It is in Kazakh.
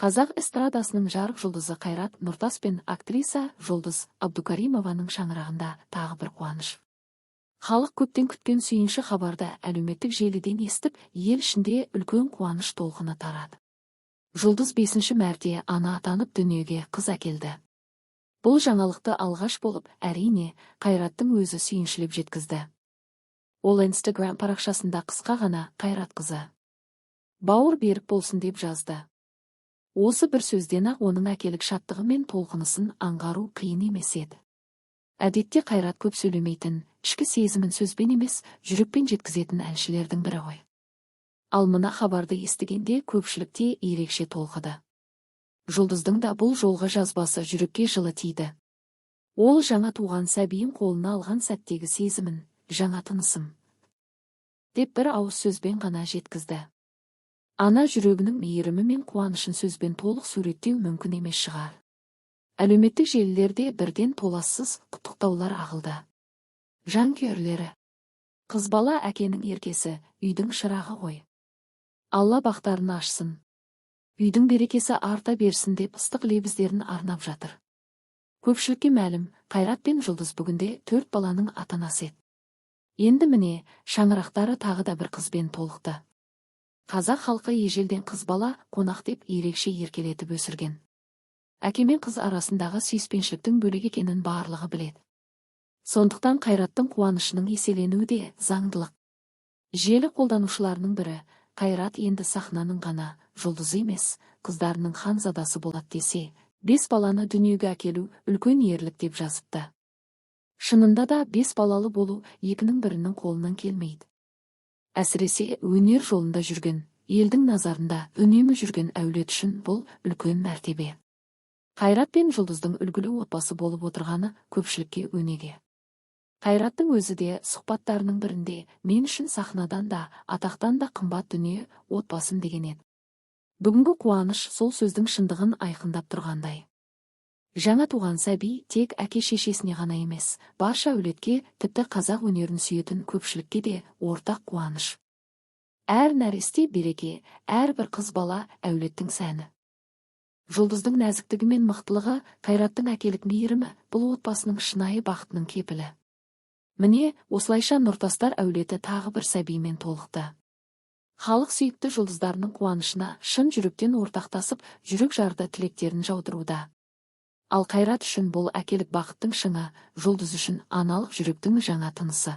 Қазақ эстрадасының жарық жұлдызы Қайрат Нұртас пен актриса Жұлдыз Абдукаримованың шаңырағында тағы бір қуаныш. Халық көптен күткен сүйінші хабарды әлеуметтік желіден естіп, ел ішінде үлкен қуаныш толқыны тарады. Жұлдыз 5-ші мәрте ана атанып дүниеге қыз әкелді. Бұл жаңалықты алғаш болып, әрине, Қайраттың өзі сүйіншілеп жеткізді. Ол Instagram парақшасында қысқа ғана Қайрат қызы бауыр берік болсын деп жазды. Осы бір сөзден-ақ оның әкелік шаттығы мен толқынысын аңғару қиын емес еді. Әдетте Қайрат көп сөйлемейтін, ішкі сезімін сөзбен емес, жүрекпен жеткізетін әншілердің бірі ғой. Ал мына хабарды естігенде көпшілікте ерекше толқыды. Жұлдыздың да бұл жолғы жазбасы жүрекке жылы тиді. Ол жаңа туған сәбиін қолына алған сәттегі сезімін, жаңа тынысым деп бір ауыз сөзбен ғана жеткізді. Ана жүрегінің мейірімі мен қуанышын сөзбен толық суреттеу мүмкін емес шығар. Әлеуметтік желілерде бірден толассыз құттықтаулар ағылды. Жанкүйерлері: қыз бала әкенің еркесі, үйдің шырағы ғой. Алла бақтарын ашсын. Үйдің берекесі арта берсін деп ыстық лебіздерін арнап жатыр. Көпшілікке мәлім, Қайрат пен Жұлдыз бүгінде 4 баланың ата-анасы еді. Енді міне, шаңырақтары тағы да бір қызбен толықты. Қазақ халқы ежелден қыз бала қонақ деп ерекше еркелетіп өсірген. Әке мен қыз арасындағы сүйіспеншіліктің бөлек екенін барлығы біледі. Сондықтан Қайраттың қуанышының еселенуі де заңдылық. Желі қолданушыларының бірі: Қайрат енді сахнаның ғана жұлдызы емес, қыздарының ханзадасы болады десе, 5 баланы дүниеге әкелу үлкен ерлік деп жазыпты. Шынында да 5 балалы болу екінің бірінің қолынан келмейді. Әсіресе өнер жолында жүрген, елдің назарында үнемі жүрген әулет үшін бұл үлкен мәртебе. Қайрат пен Жұлдыздың үлгілі отбасы болып отырғаны көпшілікке өнеге. Қайраттың өзі де сұхбаттарының бірінде мен үшін сахнадан да, атақтан да қымбат дүние отбасым деген еді. Бүгінгі қуаныш сол сөздің шындығын айқындап тұрғандай. Жаңа туған сәби тек әке-шешесіне ғана емес, барша әулетке, тіпті қазақ өнерін сүйетін көпшілікке де ортақ қуаныш. Әр нәресте береке, әрбір қыз бала әулеттің сәні. Жұлдыздың нәзіктігі мен мықтылығы, Қайраттың әкелік мейірімі бұл отбасының шынайы бақытының кепілі. Міне, осылайша Нұртастар әулеті тағы бір сәбимен толықты. Халық сүйікті жұлдыздарының қуанышына шын жүректен ортақтасып, жүрек жарды тілектерін жаудыруда. Ал Қайрат үшін бұл әкелік бақыттың шыңы, Жұлдыз үшін аналық жүректің жаңа тынысы.